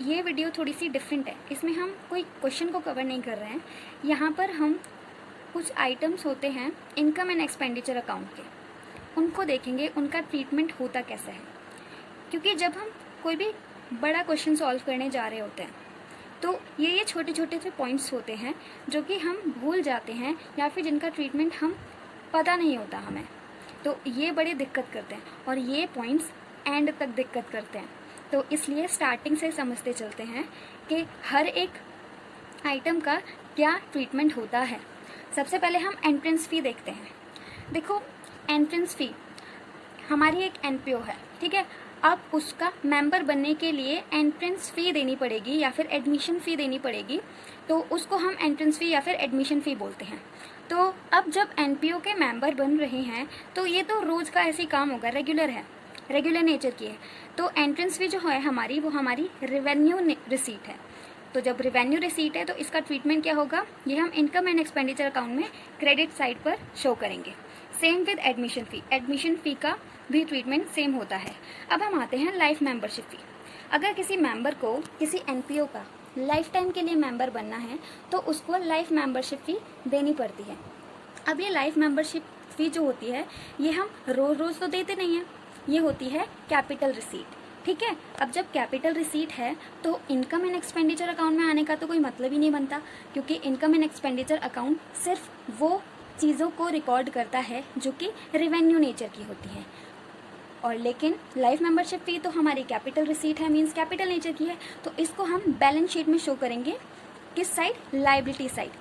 ये वीडियो थोड़ी सी डिफरेंट है। इसमें हम कोई क्वेश्चन को कवर नहीं कर रहे हैं। यहाँ पर हम कुछ आइटम्स होते हैं इनकम एंड एक्सपेंडिचर अकाउंट के, उनको देखेंगे, उनका ट्रीटमेंट होता कैसा है। क्योंकि जब हम कोई भी बड़ा क्वेश्चन सॉल्व करने जा रहे होते हैं तो ये छोटे छोटे से पॉइंट्स होते हैं जो कि हम भूल जाते हैं या फिर जिनका ट्रीटमेंट हम पता नहीं होता हमें, तो ये बड़ी दिक्कत करते हैं और ये पॉइंट्स एंड तक दिक्कत करते हैं। तो इसलिए स्टार्टिंग से समझते चलते हैं कि हर एक आइटम का क्या ट्रीटमेंट होता है। सबसे पहले हम एंट्रेंस फ़ी देखते हैं। देखो, एंट्रेंस फ़ी हमारी एक एनपीओ है, ठीक है। अब उसका मेंबर बनने के लिए एंट्रेंस फ़ी देनी पड़ेगी या फिर एडमिशन फ़ी देनी पड़ेगी, तो उसको हम एंट्रेंस फ़ी या फिर एडमिशन फ़ी बोलते हैं। तो अब जब एनपीओ के मेंबर बन रहे हैं तो ये तो रोज़ का ऐसे काम होगा, रेगुलर है, रेगुलर नेचर की है। तो एंट्रेंस फ़ी जो है हमारी, वो हमारी रेवेन्यू रिसीट है। तो जब रेवेन्यू रिसीट है तो इसका ट्रीटमेंट क्या होगा, ये हम इनकम एंड एक्सपेंडिचर अकाउंट में क्रेडिट साइड पर शो करेंगे। Same with admission fee, admission फ़ी का भी ट्रीटमेंट सेम होता है। अब हम आते हैं लाइफ मेंबरशिप फ़ी। अगर किसी मेंबर को किसी एनपीओ का लाइफ टाइम के लिए मेंबर बनना है तो उसको लाइफ मेंबरशिप फ़ी देनी पड़ती है। अब ये लाइफ मेंबरशिप फ़ी जो होती है ये हम रोज़ रोज़ तो देते नहीं हैं, ये होती है कैपिटल रिसीट, ठीक है। अब जब कैपिटल रिसीट है तो इनकम एंड एक्सपेंडिचर अकाउंट में आने का तो कोई मतलब ही नहीं बनता, क्योंकि इनकम एंड एक्सपेंडिचर अकाउंट सिर्फ वो चीज़ों को रिकॉर्ड करता है जो कि रेवेन्यू नेचर की होती है। और लेकिन लाइफ मेंबरशिप फ़ी तो हमारी कैपिटल रिसीट है, मींस कैपिटल नेचर की है, तो इसको हम बैलेंस शीट में शो करेंगे। किस साइड, लायबिलिटी साइड।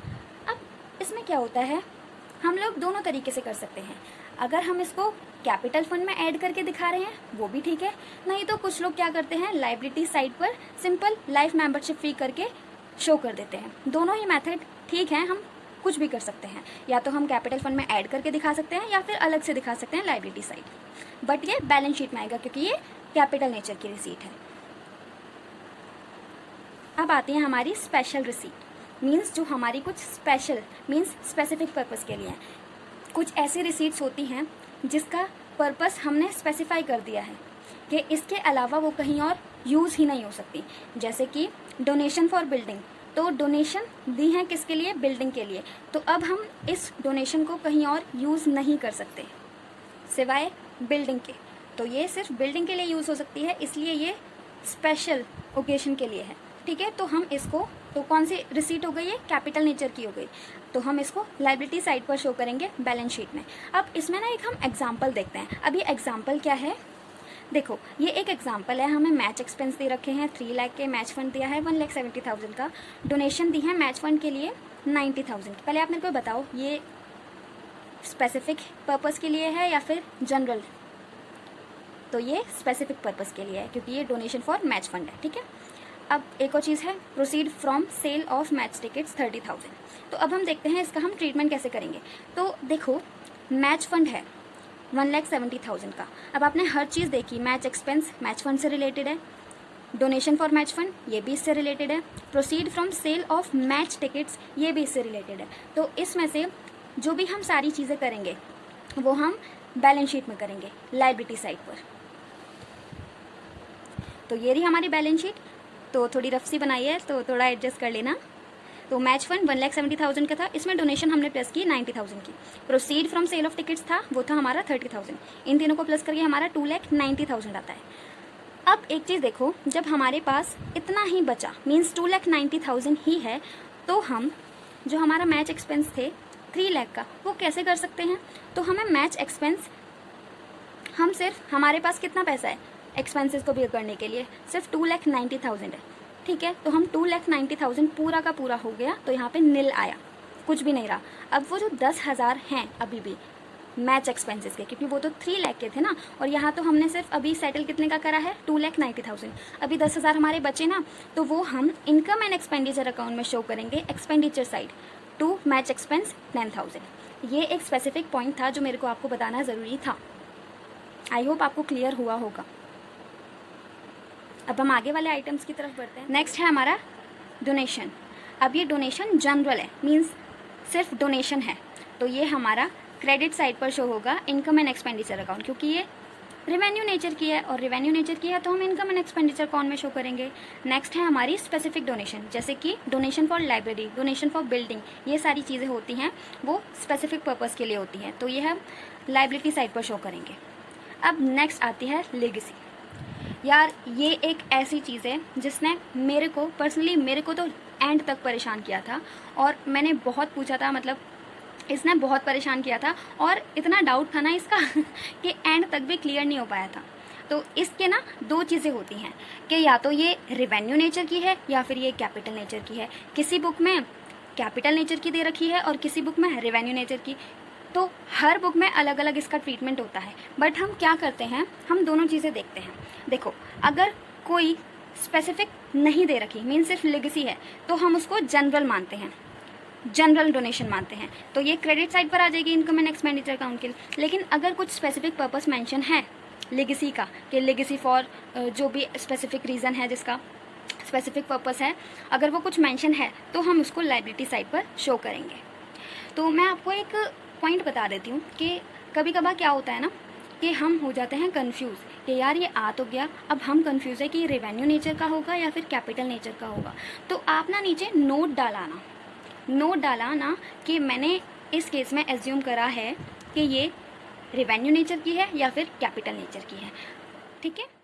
अब इसमें क्या होता है, हम लोग दोनों तरीके से कर सकते हैं। अगर हम इसको कैपिटल फंड में ऐड करके दिखा रहे हैं वो भी ठीक है, नहीं तो कुछ लोग क्या करते हैं, लायबिलिटी साइड पर सिंपल लाइफ मेंबरशिप फ़ी करके शो कर देते हैं। दोनों ही मेथड ठीक है, हम कुछ भी कर सकते हैं। या तो हम कैपिटल फंड में ऐड करके दिखा सकते हैं या फिर अलग से दिखा सकते हैं लायबिलिटी साइड, बट ये बैलेंस शीट में आएगा क्योंकि ये कैपिटल नेचर की रिसीट है। अब आती है हमारी स्पेशल रिसीट, मींस जो हमारी कुछ स्पेशल मींस स्पेसिफिक पर्पस के लिए है। कुछ ऐसी रिसीट्स होती हैं जिसका पर्पस हमने स्पेसिफाई कर दिया है कि इसके अलावा वो कहीं और यूज़ ही नहीं हो सकती। जैसे कि डोनेशन फॉर बिल्डिंग, तो डोनेशन दी है किसके लिए, बिल्डिंग के लिए, तो अब हम इस डोनेशन को कहीं और यूज़ नहीं कर सकते सिवाय बिल्डिंग के। तो ये सिर्फ बिल्डिंग के लिए यूज़ हो सकती है, इसलिए ये स्पेशल ओकेशन के लिए है, ठीक है। तो हम इसको, तो कौन सी रिसीट हो गई, ये कैपिटल नेचर की हो गई, तो हम इसको लायबिलिटी साइड पर शो करेंगे बैलेंस शीट में। अब इसमें ना एक हम एग्जाम्पल देखते हैं। अब ये एग्जाम्पल क्या है, देखो ये एक एग्जाम्पल है, हमें मैच एक्सपेंस दे रखे हैं 3 लाख के, मैच फंड दिया है 1,70,000 का, डोनेशन दी है मैच फंड के लिए 90,000 की। पहले आप मेरे को बताओ ये स्पेसिफिक पर्पस के लिए है या फिर जनरल। तो ये स्पेसिफिक पर्पस के लिए है क्योंकि ये डोनेशन फॉर मैच फंड है, ठीक है। अब एक और चीज़ है, proceed from sale of match tickets 30,000। तो अब हम देखते हैं इसका हम ट्रीटमेंट कैसे करेंगे। तो देखो मैच फंड है 1,70,000 का। अब आपने हर चीज़ देखी, मैच एक्सपेंस मैच फंड से रिलेटेड है, डोनेशन फॉर मैच फंड ये भी इससे रिलेटेड है, proceed from sale of match tickets ये भी इससे रिलेटेड है। तो इसमें से जो भी हम सारी चीज़ें करेंगे वो हम बैलेंस शीट में करेंगे लायबिलिटी साइड पर। तो ये रही हमारी बैलेंस शीट, तो थोड़ी रफ सी बनाई है तो थोड़ा एडजस्ट कर लेना। तो मैच फंड 1,70,000 का था, इसमें डोनेशन हमने प्लस की 90,000 की, proceed from sale of tickets था वो था हमारा 30,000, इन तीनों को प्लस करके हमारा 2,90,000 आता है। अब एक चीज़ देखो, जब हमारे पास इतना ही बचा मीन्स 2,90,000 ही है, तो हम जो हमारा मैच एक्सपेंस थे 3 लाख का वो कैसे कर सकते हैं। तो हमें मैच एक्सपेंस, हम सिर्फ हमारे पास कितना पैसा है एक्सपेंसेस को भी करने के लिए, सिर्फ 2,90,000 है, ठीक है। तो हम 2,90,000 पूरा का पूरा हो गया, तो यहाँ पे नील आया, कुछ भी नहीं रहा। अब वो जो 10,000 हैं अभी भी मैच एक्सपेंसेस के, क्योंकि वो तो 3 लाख के थे ना, और यहाँ तो हमने सिर्फ अभी सेटल कितने का करा है 2,90,000, अभी 10,000 हमारे बचे ना, तो वो हम इनकम एंड एक्सपेंडिचर अकाउंट में शो करेंगे expenditure side to match expense 10,000। ये एक स्पेसिफिक पॉइंट था जो मेरे को आपको बताना ज़रूरी था। आई होप आपको क्लियर हुआ होगा। अब हम आगे वाले आइटम्स की तरफ बढ़ते हैं। नेक्स्ट है हमारा डोनेशन। अब ये डोनेशन जनरल है, मींस सिर्फ डोनेशन है, तो ये हमारा क्रेडिट साइड पर शो होगा इनकम एंड एक्सपेंडिचर अकाउंट, क्योंकि ये रेवेन्यू नेचर की है और रेवेन्यू नेचर की है तो हम इनकम एंड एक्सपेंडिचर अकाउंट में शो करेंगे। नेक्स्ट है हमारी स्पेसिफिक डोनेशन, जैसे कि donation for library, donation for building, ये सारी चीज़ें होती हैं वो स्पेसिफिक पर्पज़ के लिए होती हैं, तो ये हम लाइबिलिटी साइड पर शो करेंगे। अब नेक्स्ट आती है लेगेसी। यार ये एक ऐसी चीज़ है जिसने मेरे को तो एंड तक परेशान किया था और मैंने बहुत पूछा था, मतलब इसने बहुत परेशान किया था और इतना डाउट था ना इसका कि एंड तक भी क्लियर नहीं हो पाया था। तो इसके ना दो चीज़ें होती हैं कि या तो ये रेवेन्यू नेचर की है या फिर ये कैपिटल नेचर की है। किसी बुक में कैपिटल नेचर की दे रखी है और किसी बुक में रेवेन्यू नेचर की, तो हर बुक में अलग अलग इसका ट्रीटमेंट होता है। बट हम क्या करते हैं, हम दोनों चीज़ें देखते हैं। देखो, अगर कोई स्पेसिफिक नहीं दे रखी, मीन सिर्फ लेगेसी है, तो हम उसको जनरल मानते हैं, जनरल डोनेशन मानते हैं, तो ये क्रेडिट साइड पर आ जाएगी इनकम एंड एक्सपेंडिचर अकाउंट के। लेकिन अगर कुछ स्पेसिफिक पर्पस मेंशन है लेगेसी का, कि लेगेसी फॉर जो भी स्पेसिफिक रीज़न है, जिसका स्पेसिफिक पर्पस है, अगर वो कुछ मेंशन है तो हम उसको लाइबिलिटी साइड पर शो करेंगे। तो मैं आपको एक पॉइंट बता देती हूँ कि कभी कभार क्या होता है ना कि हम हो जाते हैं कंफ्यूज कि यार ये आ तो गया, अब हम कंफ्यूज है कि ये रेवेन्यू नेचर का होगा या फिर कैपिटल नेचर का होगा। तो आप ना नीचे नोट डालाना कि मैंने इस केस में एज्यूम करा है कि ये रेवेन्यू नेचर की है या फिर कैपिटल नेचर की है। ठीक है।